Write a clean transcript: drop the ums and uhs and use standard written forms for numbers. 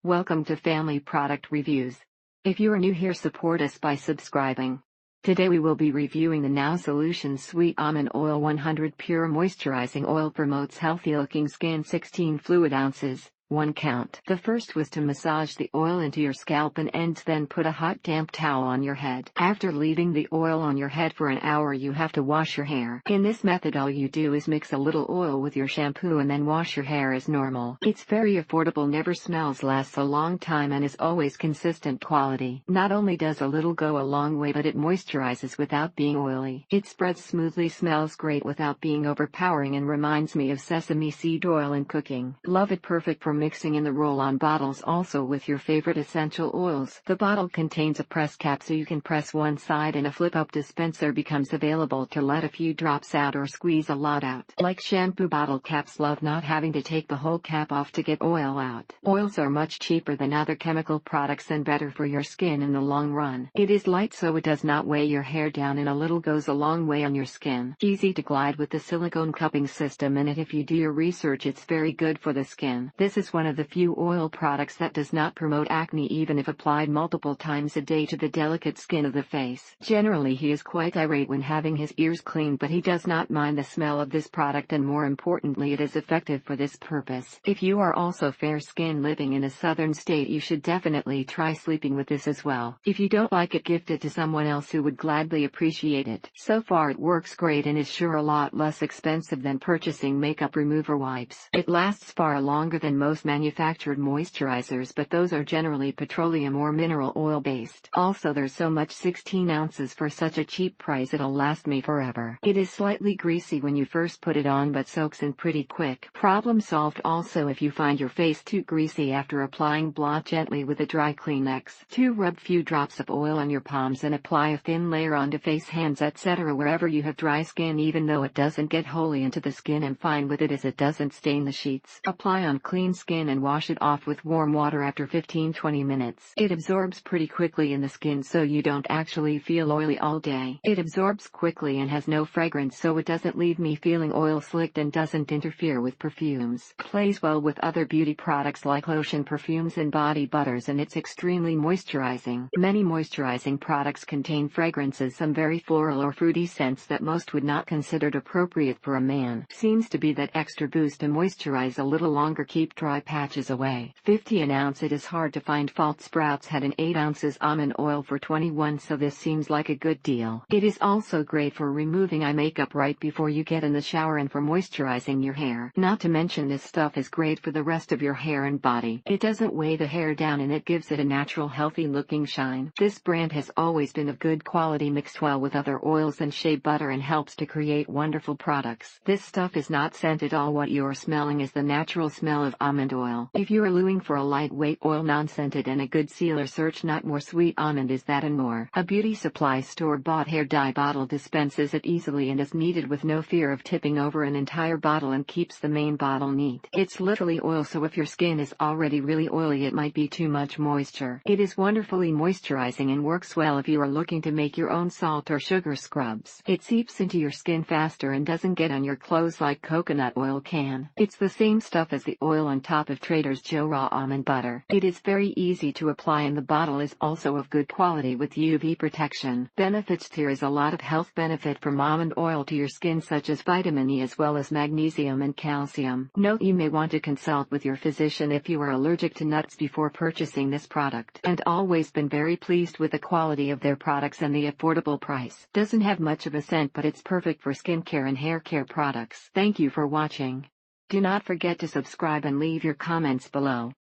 Welcome to Family Product Reviews. If you are new here, support us by subscribing. Today we will be reviewing the Now Solutions Sweet Almond Oil 100 Pure Moisturizing Oil. Promotes healthy looking skin. 16 fluid ounces, 1 count. The first was to massage the oil into your scalp and ends, then put a hot damp towel on your head. After leaving the oil on your head for an hour, you have to wash your hair. In this method, all you do is mix a little oil with your shampoo and then wash your hair as normal. It's very affordable, never smells, lasts a long time, and is always consistent quality. Not only does a little go a long way, but it moisturizes without being oily. It spreads smoothly, smells great without being overpowering, and reminds me of sesame seed oil in cooking. Love it. Perfect for mixing in the roll-on bottles, also with your favorite essential oils. The bottle contains a press cap, so you can press one side and a flip-up dispenser becomes available to let a few drops out or squeeze a lot out. Like shampoo bottle caps, love not having to take the whole cap off to get oil out. Oils are much cheaper than other chemical products and better for your skin in the long run. It is light, so it does not weigh your hair down, and a little goes a long way on your skin. Easy to glide with the silicone cupping system in it. If you do your research, it's very good for the skin. This is one of the few oil products that does not promote acne, even if applied multiple times a day to the delicate skin of the face. Generally, he is quite irate when having his ears cleaned, but he does not mind the smell of this product, and more importantly, it is effective for this purpose. If you are also fair skinned living in a southern state, you should definitely try sleeping with this as well. If you don't like it, gift it to someone else who would gladly appreciate it. So far it works great and is sure a lot less expensive than purchasing makeup remover wipes. It lasts far longer than most manufactured moisturizers, but those are generally petroleum or mineral oil based. Also, there's so much, 16 ounces for such a cheap price, it'll last me forever. It is slightly greasy when you first put it on, but soaks in pretty quick. Problem solved. Also, if you find your face too greasy after applying, blot gently with a dry Kleenex. 2. Rub few drops of oil on your palms and apply a thin layer onto face, hands, etc. wherever you have dry skin. Even though it doesn't get wholly into the skin, I'm fine with it as it doesn't stain the sheets. Apply on clean skin and wash it off with warm water after 15-20 minutes. It absorbs pretty quickly in the skin, so you don't actually feel oily all day. It absorbs quickly and has no fragrance, so it doesn't leave me feeling oil slicked and doesn't interfere with perfumes. Plays well with other beauty products like lotion, perfumes, and body butters, and it's extremely moisturizing. Many moisturizing products contain fragrances, some very floral or fruity scents that most would not considered appropriate for a man. Seems to be that extra boost to moisturize a little longer, keep dry patches away. 50 an ounce. It is hard to find. False Sprouts had an 8 ounces almond oil for 21, so this seems like a good deal. It is also great for removing eye makeup right before you get in the shower and for moisturizing your hair. Not to mention, this stuff is great for the rest of your hair and body. It doesn't weigh the hair down, and it gives it a natural, healthy looking shine. This brand has always been of good quality, mixed well with other oils and shea butter, and helps to create wonderful products. This stuff is not scent at all. What you're smelling is the natural smell of almond oil. If you are looking for a lightweight oil, non-scented, and a good sealer, search Not More. Sweet Almond is that and more. A beauty supply store-bought hair dye bottle dispenses it easily and is needed with no fear of tipping over an entire bottle, and keeps the main bottle neat. It's literally oil, so if your skin is already really oily, it might be too much moisture. It is wonderfully moisturizing and works well if you are looking to make your own salt or sugar scrubs. It seeps into your skin faster and doesn't get on your clothes like coconut oil can. It's the same stuff as the oil on top of Trader Joe's raw almond butter. It is very easy to apply, and the bottle is also of good quality with UV protection. Benefits: there is a lot of health benefit from almond oil to your skin, such as vitamin E as well as magnesium and calcium. Note: you may want to consult with your physician if you are allergic to nuts before purchasing this product. And always been very pleased with the quality of their products and the affordable price. Doesn't have much of a scent, but it's perfect for skincare and hair care products. Thank you for watching. Do not forget to subscribe and leave your comments below.